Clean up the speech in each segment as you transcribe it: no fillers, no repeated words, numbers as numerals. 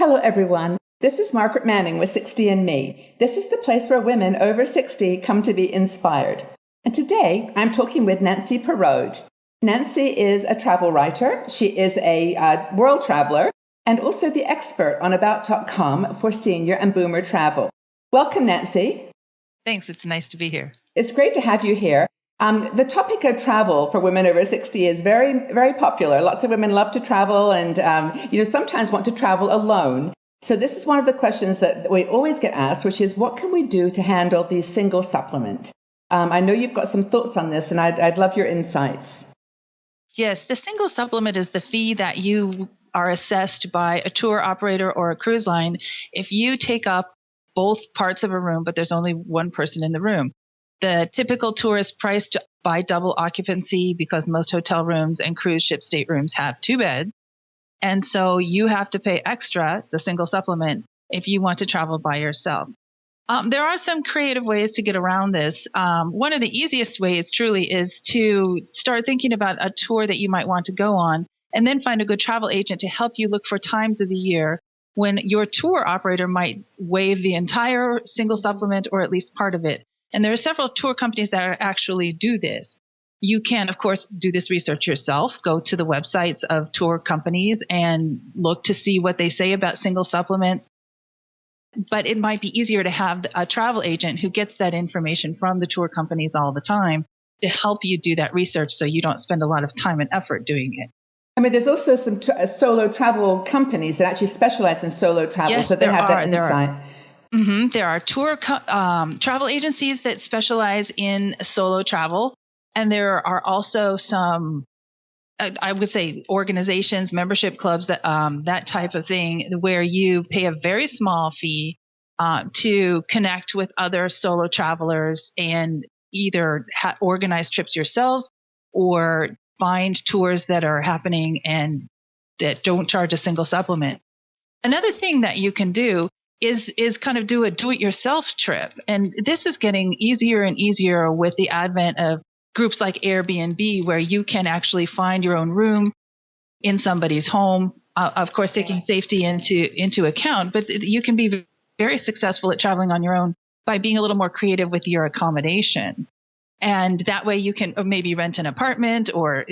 Hello, everyone. This is Margaret Manning with 60 and Me. This is the place where women over 60 come to be inspired. And today I'm talking with Nancy Parode. Nancy is a travel writer. She is a world traveler and also the expert on About.com for senior and boomer travel. Welcome, Nancy. Thanks. It's nice to be here. It's great to have you here. The topic of travel for women over 60 is very, very popular. Lots of women love to travel and, sometimes want to travel alone. So this is one of the questions that we always get asked, which is, what can we do to handle the single supplement? I know you've got some thoughts on this, and I'd love your insights. Yes, the single supplement is the fee that you are assessed by a tour operator or a cruise line if you take up both parts of a room, but there's only one person in the room. The typical tour is priced by double occupancy because most hotel rooms and cruise ship staterooms have 2 beds. And so you have to pay extra, the single supplement, if you want to travel by yourself. There are some creative ways to get around this. One of the easiest ways truly is to start thinking about a tour that you might want to go on and then find a good travel agent to help you look for times of the year when your tour operator might waive the entire single supplement or at least part of it. And there are several tour companies that actually do this. You can, of course, do this research yourself. Go to the websites of tour companies and look to see what they say about single supplements. But it might be easier to have a travel agent who gets that information from the tour companies all the time to help you do that research so you don't spend a lot of time and effort doing it. I mean, there's also some solo travel companies that actually specialize in solo travel, yes, so they have that insight. There are tour travel agencies that specialize in solo travel, and there are also some, I would say, organizations, membership clubs, that type of thing, where you pay a very small fee to connect with other solo travelers and either organize trips yourselves or find tours that are happening and that don't charge a single supplement. Another thing that you can do is kind of do a do-it-yourself trip. And this is getting easier and easier with the advent of groups like Airbnb, where you can actually find your own room in somebody's home, of course, taking safety into account. But you can be very successful at traveling on your own by being a little more creative with your accommodations. And that way you can maybe rent an apartment or,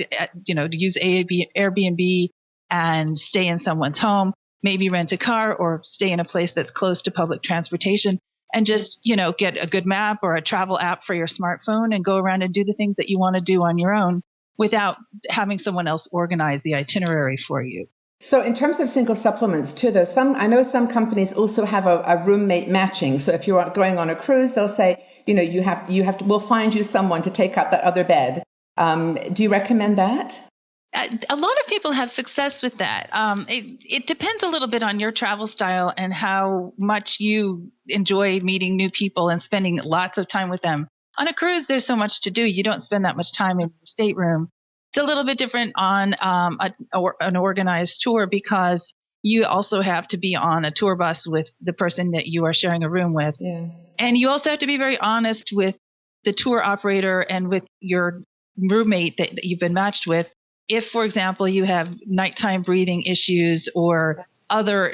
use Airbnb and stay in someone's home. Maybe rent a car or stay in a place that's close to public transportation and just, get a good map or a travel app for your smartphone and go around and do the things that you want to do on your own without having someone else organize the itinerary for you. So in terms of single supplements too, though, I know some companies also have a roommate matching. So if you're going on a cruise, they'll say, we'll find you someone to take up that other bed. Do you recommend that? A lot of people have success with that. It depends a little bit on your travel style and how much you enjoy meeting new people and spending lots of time with them. On a cruise, there's so much to do. You don't spend that much time in your stateroom. It's a little bit different on an organized tour because you also have to be on a tour bus with the person that you are sharing a room with. Yeah. And you also have to be very honest with the tour operator and with your roommate that you've been matched with. If, for example, you have nighttime breathing issues or other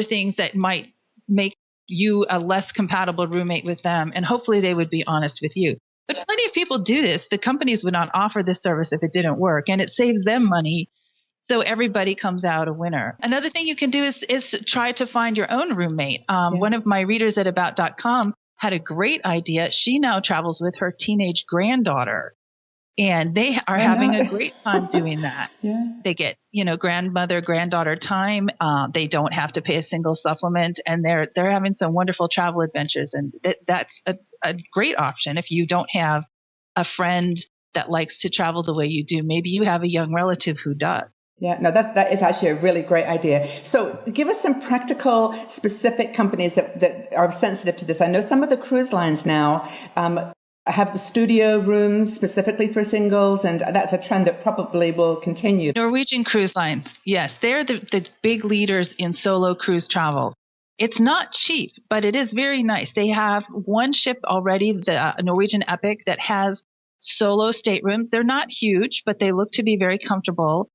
things that might make you a less compatible roommate with them, and hopefully they would be honest with you. But plenty of people do this. The companies would not offer this service if it didn't work, and it saves them money, so everybody comes out a winner. Another thing you can do is try to find your own roommate. One of my readers at About.com had a great idea. She now travels with her teenage granddaughter. And they are having a great time doing that. Yeah. They get, grandmother, granddaughter time. They don't have to pay a single supplement, and they're having some wonderful travel adventures. And that's a great option if you don't have a friend that likes to travel the way you do. Maybe you have a young relative who does. Yeah, no, that is actually a really great idea. So give us some practical, specific companies that are sensitive to this. I know some of the cruise lines now have studio rooms specifically for singles, and that's a trend that probably will continue. Norwegian Cruise Lines, yes, they're the big leaders in solo cruise travel. It's not cheap, but it is very nice. They have one ship already, the Norwegian Epic, that has solo staterooms. They're not huge, but they look to be very comfortable.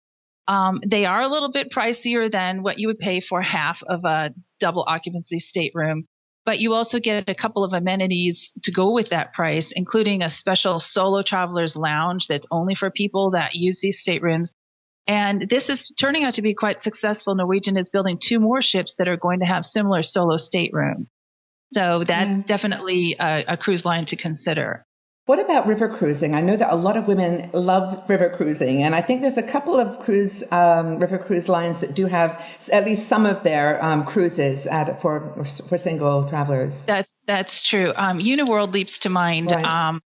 They are a little bit pricier than what you would pay for half of a double occupancy stateroom, but you also get a couple of amenities to go with that price, including a special solo travelers lounge that's only for people that use these staterooms. And this is turning out to be quite successful. Norwegian is building 2 more ships that are going to have similar solo staterooms. So that's definitely a cruise line to consider. What about river cruising? I know that a lot of women love river cruising, and I think there's a couple of river cruise lines that do have at least some of their cruises for single travelers. That's true. Uniworld leaps to mind. Right.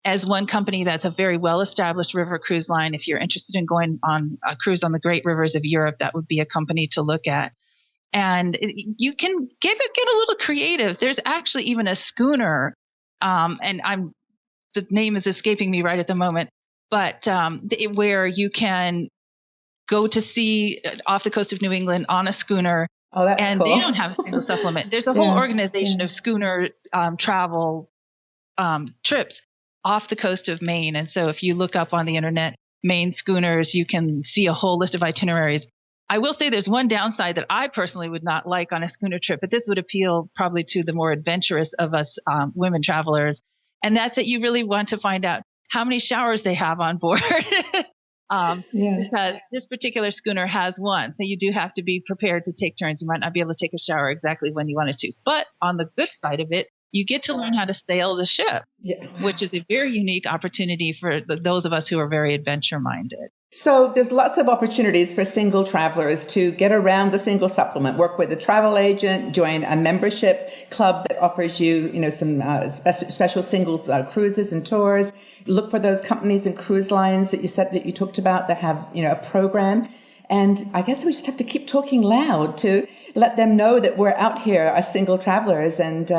As one company that's a very well-established river cruise line. If you're interested in going on a cruise on the great rivers of Europe, that would be a company to look at. And you can get a little creative. There's actually even a schooner, and the name is escaping me right at the moment, but where you can go to sea off the coast of New England on a schooner. Oh, that's and cool. They don't have a single supplement. There's a whole organization of schooner travel trips off the coast of Maine. And so if you look up on the internet, Maine schooners, you can see a whole list of itineraries. I will say there's one downside that I personally would not like on a schooner trip, but this would appeal probably to the more adventurous of us women travelers. And that's that you really want to find out how many showers they have on board. Because this particular schooner has one. So you do have to be prepared to take turns. You might not be able to take a shower exactly when you wanted to. But on the good side of it, you get to learn how to sail the ship, which is a very unique opportunity for those of us who are very adventure-minded. So there's lots of opportunities for single travelers to get around the single supplement, work with a travel agent, join a membership club that offers you, some special singles cruises and tours. Look for those companies and cruise lines that you talked about that have, a program. And I guess we just have to keep talking loud to let them know that we're out here as single travelers and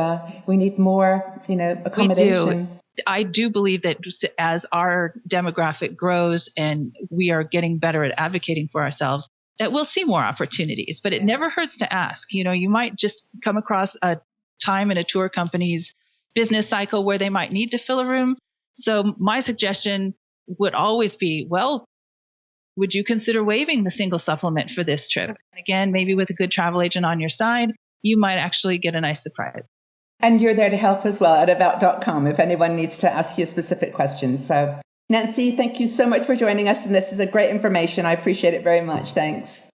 we need more, accommodation. We do. I do believe that as our demographic grows and we are getting better at advocating for ourselves, that we'll see more opportunities. But it never hurts to ask. You might just come across a time in a tour company's business cycle where they might need to fill a room. So my suggestion would always be, well, would you consider waiving the single supplement for this trip? And again, maybe with a good travel agent on your side, you might actually get a nice surprise. And you're there to help as well at about.com if anyone needs to ask you specific questions. So, Nancy, thank you so much for joining us. And this is a great information. I appreciate it very much. Thanks.